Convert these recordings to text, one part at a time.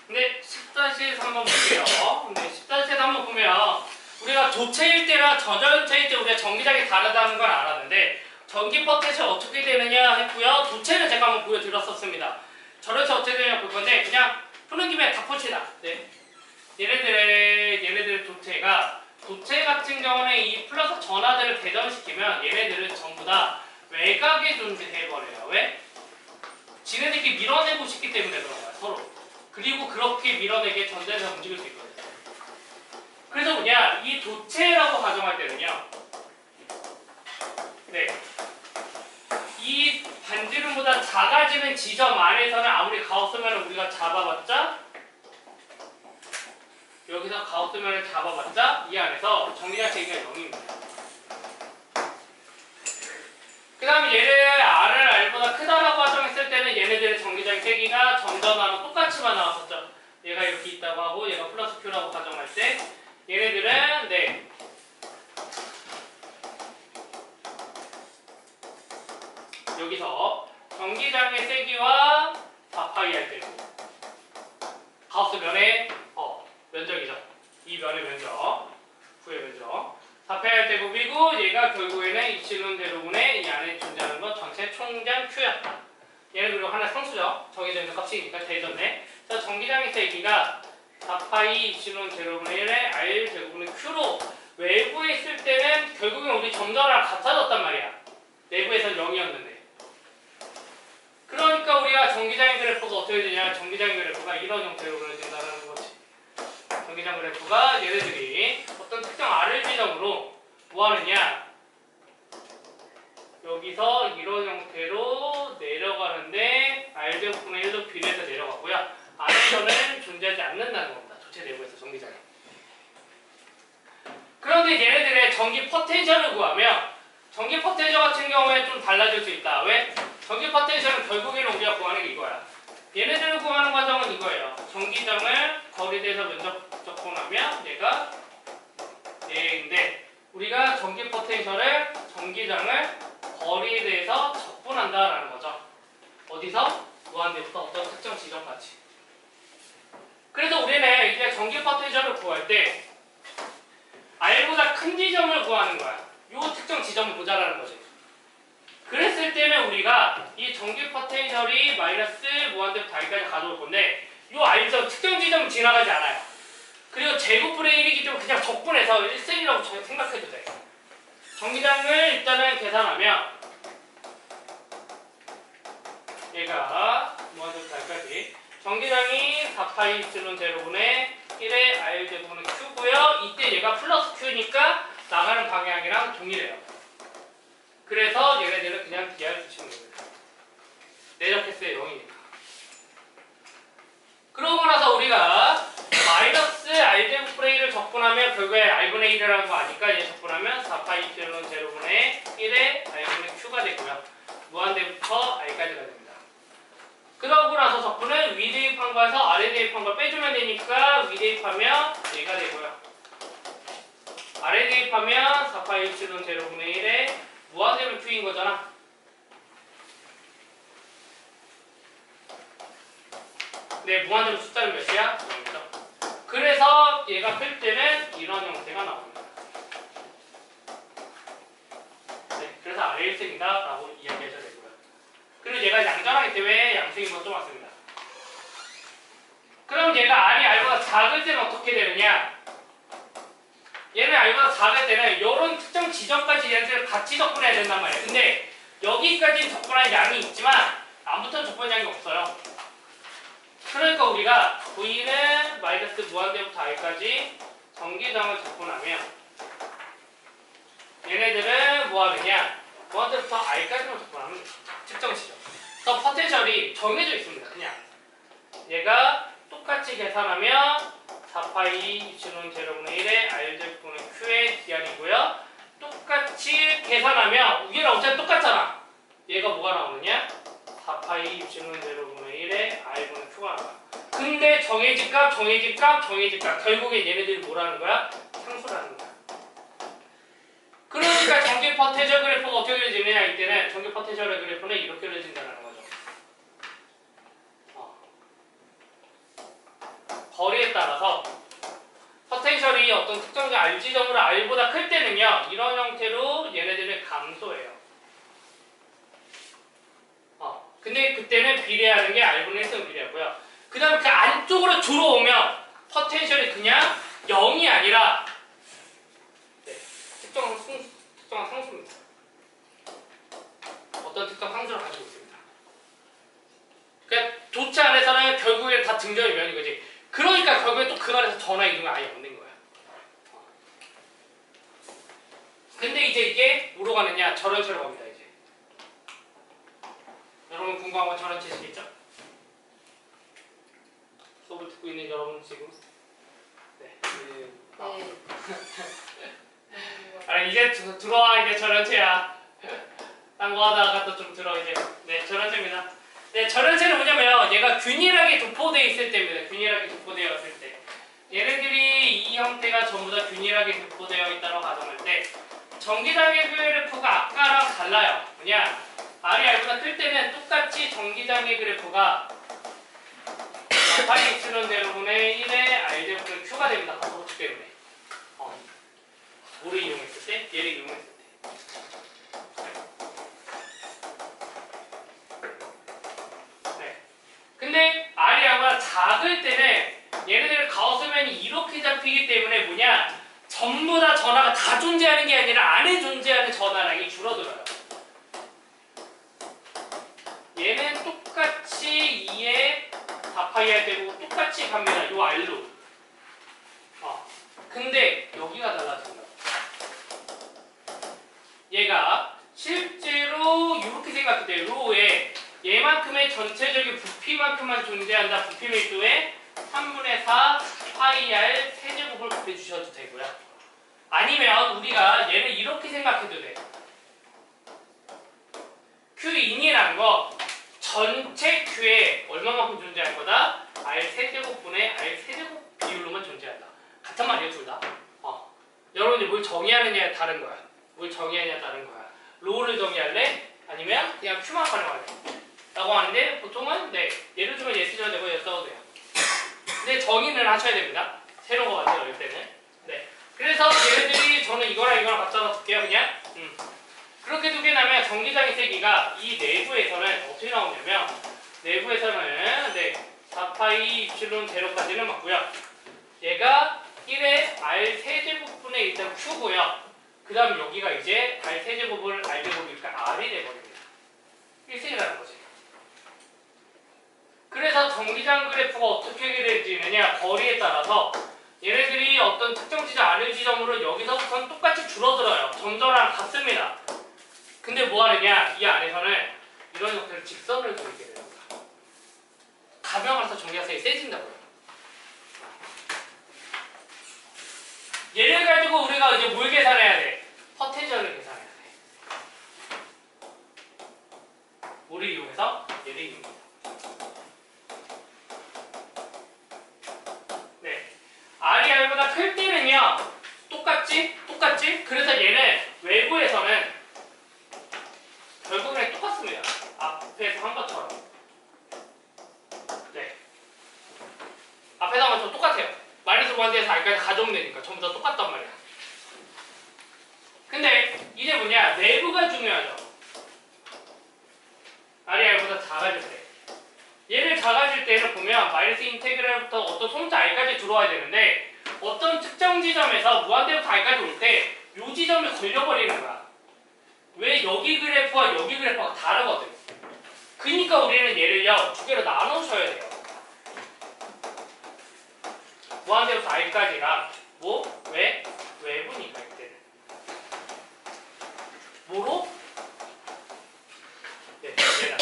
근데 10-1에서 한번 볼게요. 근데 10-1에서 한번 보면 우리가 도체일 때랑 저전체일 때 우리가 전기장이 다르다는 걸 알았는데 전기 포텐셜 어떻게 되느냐 했고요. 도체는 제가 한번 보여드렸었습니다. 저전체 어떻게 되느냐 볼 건데 그냥 푸는 김에 다 푸시다. 네. 얘네들의 도체 같은 경우는 이 플러스 전하들을 대전시키면 얘네들은 전부 다 외곽에 존재해버려요. 왜? 지네들끼리 밀어내고 싶기 때문에 그런 거야, 서로. 그리고 그렇게 밀어내게 전자에서 움직일 수 있거든요. 그래서 뭐냐, 이 도체라고 가정할 때는요, 네, 이 반지름보다 작아지는 지점 안에서는 아무리 가우스면을 우리가 잡아봤자, 여기서 가우스면을 잡아봤자 이 안에서 정리장 세기가 0입니다. 그 다음에 얘를 R을 R보다 크다라고 가정했을 때는 얘네들의 전기장 세기가 점전하고 똑같이만 나왔었죠. 얘가 이렇게 있다고 하고 얘가 플러스 Q라고 가정할 때 얘네들은 네, 여기서 전기장의 세기와 4파이 할 때고 가우스 면의 면적이죠. 이 면의 면적, 구의 면적 4파이 할 제곱이고 얘가 결국에는 이치론 제로분의 이 안에 존재하는 건 전체 총장 Q였다. 얘는 그리고 하나 상수죠. 정해져 있는 값이니까 대전네. 그래서 전기장의 세기가 4파이 이치론 제로분의 1의 R 제곱분의 Q로 외부에 있을 때는 결국엔 우리 점전이랑 같아졌단 말이야. 내부에서는 0이었는데. 그러니까 우리가 전기장의 그래프가 어떻게 되냐. 전기장의 그래프가 이런 형태로 그려진다는 거지. 전기장 그래프가 얘네들이 어떤 특정 R을 지점으로 뭐 하느냐. 여기서 이런 형태로 내려가는데 R제곱분의 1로 비례해서 내려가고요. 안에서는 존재하지 않는다는 겁니다. 도체 내부에서 전기장이. 그런데 얘네들의 전기 포텐셜을 구하면 전기 포텐셜 같은 경우에 좀 달라질 수 있다. 왜? 전기 포텐셜은 결국에는 우리가 구하는 게 이거야. 얘네들을 구하는 과정은 이거예요. 전기장을 거리대에서 면적 적분하면 얘가 얘인데 우리가 전기 포텐셜을 전기장을 거리대에서 적분한다라는 거죠. 어디서? 무한대부터 어떤 특정 지점까지. 그래서 우리는 이제 전기 포텐셜을 구할 때 R보다 큰 지점을 구하는 거야. 요 특정 지점을 보자라는 거지. 그랬을 때는 우리가 이 전기 포텐셜이 마이너스 무한대부터 R까지 가져올 건데 요 R에서 특정 지점을 지나가지 않아요. 그리고 제곱분의 1이기 때문에 그냥 적분해서 1셀이라고 생각해도 돼. 전기장을 일단은 계산하면 얘가 무한대부터 R까지 전기장이 4파이 이플론 제로분의 1의 R 제곱분의 Q고요. 이때 얘가 플러스 Q니까 나가는 방향이랑 동일해요. 그래서 얘네들은 그냥 DR 붙이는 거예요. 내적 횟수의 0이니까. 그러고 나서 우리가 마이너스 R제곱분의 1을 적분하면 결국에 R분의 1이라는 거 아니까 얘 적분하면 4파이 이플론 제로분의 1의 R분의 Q가 되고요. 무한대부터 R까지가 됩니다. 그러고 나서 적분은 위 대입한 거에서 아래 대입한 걸 빼주면 되니까 위 대입하면 얘가 되고요. 아래 대입하면 4파이 이플론 제로분의 1의 무한대로 Q인 거잖아. 네, 무한대로 숫자는 몇이야? 0이죠. 그래서 얘가 클 때는 이런 형태가 나옵니다. 네, 그래서 아래 1승이다 라고 이야기하셔야 되고요. 그리고 얘가 양전하기 때문에 양승인 것도 맞습니다. 그럼 얘가 R이 R보다 작을 때는 어떻게 되느냐? 얘는 R보다 작을 때는 이런 특정 지점까지 얘네들 같이 적분해야 된단 말이에요. 근데 여기까지 적분할 양이 있지만 아무튼 적분 양이 없어요. 그러니까 우리가 V는 마이너스 무한대부터 R까지 전기장을 적분하면 얘네들은 뭐 하느냐? 무한대부터 R까지만 적분하면 돼요. 특정 지점. 그래서 포텐셜이 정해져 있습니다. 그냥 얘가 똑같이 계산하면 4파이 이치론 제로분의 1의 R제곱분의 Q의 DR이고요. 똑같이 계산하면 위에랑 어차피 똑같잖아. 얘가 뭐가 나오느냐? 4파이 이치론 제로분의 1의 R분의 Q가 나와. 근데 정해진 값 결국에 얘네들이 뭐라는 거야? 상수라는 거야. 그러니까 전기 포텐셜 그래프가 어떻게 그려지느냐 이때는 전기 포텐셜의 그래프는 이렇게 그려진다는 거죠. 따라서 포텐셜이 어떤 특정 R 지점으로 R보다 클 때는요, 이런 형태로 얘네들을 감소해요. 근데 그때는 비례하는 게 R분의 1승 비례하고요. 그 다음에 그 안쪽으로 들어오면 포텐셜이 그냥 0이 아니라 특정한 상수입니다. 어떤 특정 상수를 가지고 있습니다. 그러니까 도체 안에서는 결국에 다 등전이 면인 거지. 그러니까 결국에 또 그 안에서 전화 이동이 아예 없는 거야. 근데 이제 이게 뭐로 가느냐? 절연체로 갑니다. 이제 여러분 궁금한 건 절연체시겠죠? 수업을 듣고 있는 여러분 지금 네. 이제 들어와. 이제 절연체야. 딴 거 하다가 또 좀 들어 이제. 네, 절연체입니다. 네, 절연체는 뭐냐면 얘가 균일하게 도포되어 있을 때입니다. 균일하게 도포되어 있을 때. 얘네들이 이 형태가 전부 다 균일하게 도포되어 있다고 가정할 때 전기장애 그래프가 아까랑 달라요. 뭐냐? R이 R보다 클 때는 똑같이 전기장애 그래프가 파이 입실론 제로분의 1의 R제곱은 Q가 됩니다. 가소축 때문에. 뭐를 이용했을 때? 얘를 이용했을 때. 네. 근데 R이 R보다 작을 때는 얘네들 가우스면이 이렇게 잡히기 때문에 뭐냐? 전부 다 전하가 다 존재하는 게 아니라 안에 존재하는 전하량이 줄어들어요. 얘는 똑같이 2에 4파이 할 때고 똑같이 갑니다. 요 R로. 근데 여기가 달라진다. 얘가 실제로 이렇게 생각할 때 로에 얘만큼의 전체적인 부피만큼만 존재한다. 부피 밀도에 3분의 4 파이 R 세제곱을 곱해주셔도 되고요. 아니면 우리가 얘를 이렇게 생각해도 돼. Q인이라는 거 전체 Q에 얼마만큼 존재할 거다? R 세제곱분의 R 세제곱 비율로만 존재한다. 같은 말이에요, 둘 다. 여러분들 뭘 정의하느냐에 다른 거야. 뭘 정의하느냐에 다른 거야. 로우를 정의할래? 아니면 그냥 Q만 활용할래? 라고 하는데 보통은 네, 예를 들면 얘 쓰셔도 되고 얘 써도 돼요. 근데 정의는 하셔야 됩니다. 새로운 거 같아요, 이럴 때는. 네. 그래서 얘네들이 저는 이거랑 갖다 놔둘게요, 그냥. 그렇게 두게 나면 전기장애 세기가 이 내부에서는 어떻게 나오냐면 내부에서는 네, 4파이 입실론 제로까지는 맞고요. 얘가 1의 R 세제곱분의 일단 Q고요. 그 다음 여기가 이제 R 세제곱을 R 제곱이니까 R이 돼버립니다. 1승이라는 거지. 그래서 전기장 그래프가 어떻게 되지느냐 거리에 따라서 얘네들이 어떤 특정 지점 R 지점으로 여기서부터는 똑같이 줄어들어요. 점점랑 같습니다. 근데 뭐 하느냐? 이 안에서는 이런 형태로 직선을 그리게 됩니다. 가명하면서 전기가 세게 세진다고요. 얘를 가지고 우리가 이제 뭘 계산해야 돼? 포텐셜을 계산해야 돼. 뭐를 이용해서? 얘를 이용해서. 네. R이 R보다 클 때는요. 똑같지? 그래서 얘는 외부에서는 결국엔 똑같습니다. 앞에서 한 것처럼. 네. 앞에서 한 것처럼 똑같아요. 마이너스 1에서 R까지 가져오면 되니까 전부 다 똑같단 말이야. 근데 이제 뭐냐? 내부가 중요하죠. R이 R보다 작아질 때. 얘를 작아질 때는 보면 마이너스 인테그랄부터 어떤 소문자 R까지 들어와야 되는데 어떤 특정 지점에서 무한대부터 R까지 올 때 이 지점에 걸려버리는 거야. 왜 여기 그래프와 여기 그래프가 다르거든. 그러니까 우리는 얘를요 두 개로 나누셔야 돼요. 무한대부터 R까지랑 뭐? 왜? 외부니까 이때는. 뭐로? 네, 얘랑.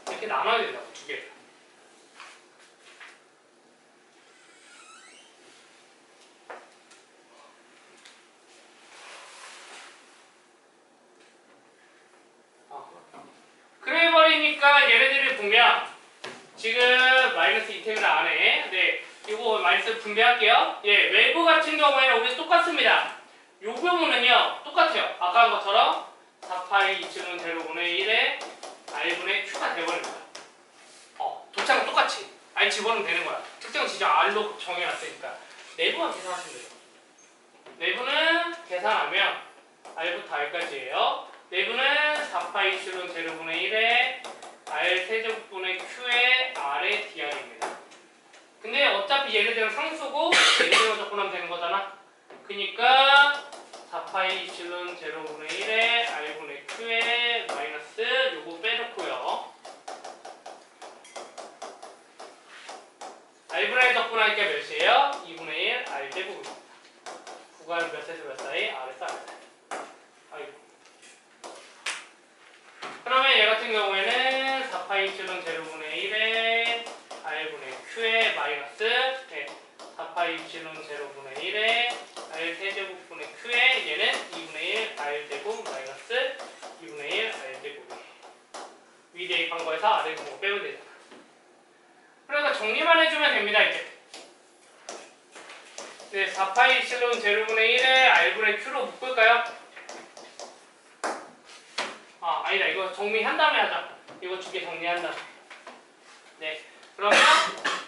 이렇게 나눠야 된다고, 두 개를. 그래 버리니까 얘네들을 보면 지금 마이너스 인테그랄 안에 네, 이거 마이너스 마이너스 분배할게요. 예, 외부 같은 경우에는 우리 똑같습니다. 요 부분은요 똑같아요. 아까 한 것처럼 4파이 이층은 제로분의 1에 r분의 q가 돼버립니다. 도창은 똑같이 r 집어넣으면 되는 거야. 특정 지정 r로 정해놨으니까 내부만 계산하시면 돼요. 내부는 계산하면 r부터 r까지예요. 내부는 4파이 이층은 제로분의 1에 r 세제곱분의 q의 r의 dr입니다. 근데 어차피 얘네들은 상수고 얘네들만 접근하면 되는 거잖아. 그니까 4파이 이플론 제로분의 1에 r분의 q에 마이너스 요거 빼놓고요. r분의 1 접근할 게 몇이에요? 2분의 1 r제곱입니다. 구간 몇에서 몇 사이? r에서 r 사이. 아이고. 그러면 얘 같은 경우에는 4파이 이플론 제로분의 1에 r분의 q에 마이너스 4파이 이플론 제로분의 1에 r 세제곱분의 q에 얘는 2분의 1 r제곱 마이너스 2분의 1 r제곱이 위 대입한 거에서 r을 보고 빼면 되잖아. 그래서 정리만 해주면 됩니다. 이제 4파이 이플론 제로분의 1에 r분의 q로 묶을까요? 아니다. 이거 정리한 다음에 하자. 이거 두 개 정리한 다음에. 네. 그러면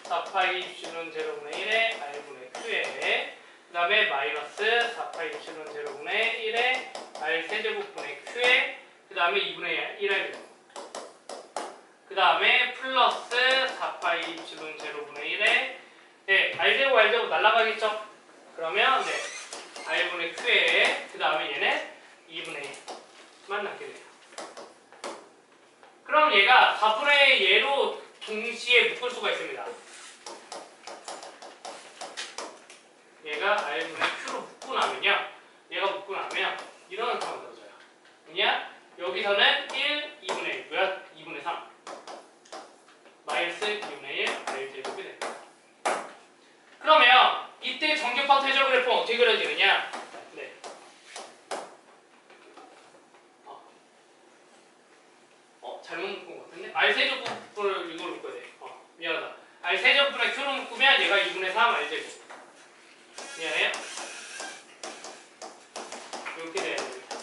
4파이 이플론 제로분의 1에 r분의 q에 그 다음에 마이너스 4파이 이플론 제로분의 1에 r 세제곱분의 q에 그 다음에 2분의 1을 그 다음에 플러스 4파이 이플론 제로분의 1에 r제곱 r제곱 날라가겠죠? 그러면 r분의 q에 그 다음에 얘는 2분의 1만 남게 돼요. 그럼 얘가 4분의 얘로 동시에 묶을 수가 있습니다. 얘가 r분의 q로 묶고 나면요. 얘가 묶고 나면 이런 형태가 만들어져요. 그냥 여기서는 1, 2분의 1, 뭐야? 2분의 3 마이너스 2분의 1 r제곱이 됩니다. 그러면 이때 정규파 퇴절 그래프는 어떻게 그려지느냐? 잘못 묶은 것 같은데? r세제곱분을 이걸 묶어야 돼. 미안하다. r세제곱분의 q로 묶으면 얘가 2분의 3 r제곱. 미안해요. 이렇게 돼야 됩니다.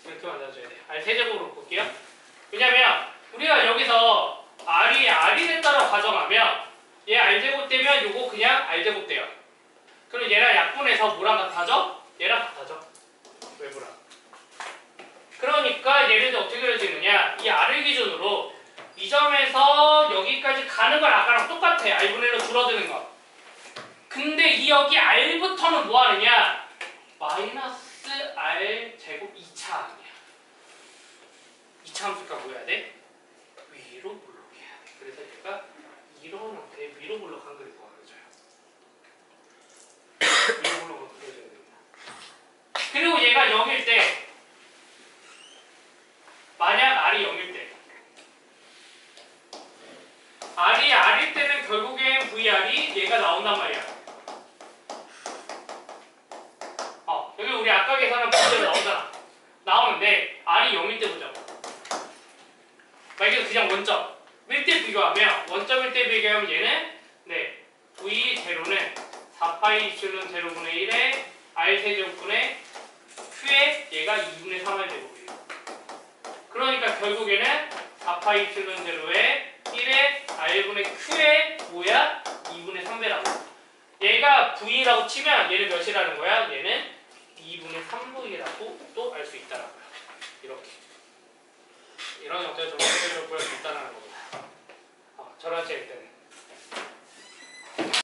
이렇게 만들어줘야 돼요. r세제곱으로 묶을게요. 왜냐면 우리가 여기서 r이 됐다고 가정하면 얘 r제곱 되면 요거 그냥 r제곱 돼요. 그럼 얘랑 약분해서 뭐랑 같아져? 얘랑 같아져. 외부랑. 그러니까 얘를 어떻게 그려지느냐? 이 r을 기준으로 이 점에서 여기까지 가는 건 아까랑 똑같아. r분의 1로 줄어드는 거. 근데 이 여기 r부터는 뭐 하느냐? 마이너스 r 제곱 2차 항이야. 2차 함수가 뭐 해야 돼? 위로 볼록해야 돼. 그래서 얘가 이런 형태의 위로 볼록한 그래프가 그려져요. 위로 볼록으로 그려져야 됩니다. 그리고 얘가 0일 때 만약 r이 0일 때 r이 r일 때는 결국엔 vr이 얘가 나온단 말이야. 여기 우리 아까 계산한 V대로 나오잖아. 나오는데 r이 0일 때 보자고. 만약에 그냥 원점 1대 비교하면 원점 1대 비교하면 얘는 V 제로는 4파이 이플론 제로분의 1에 r 세제곱분의 q에 얘가 2분의 3을 제곱이에요. 그러니까 결국에는 4파이 이플론 제로에 1에 r분의 q에 뭐야? 2분의 3배라고. 얘가 v라고 치면 얘는 몇이라는 거야? 얘는 2분의 3v라고 또 알 수 있다라고요. 이렇게. 이런 형태의 정리를 보여줄 수 있다는 거예요.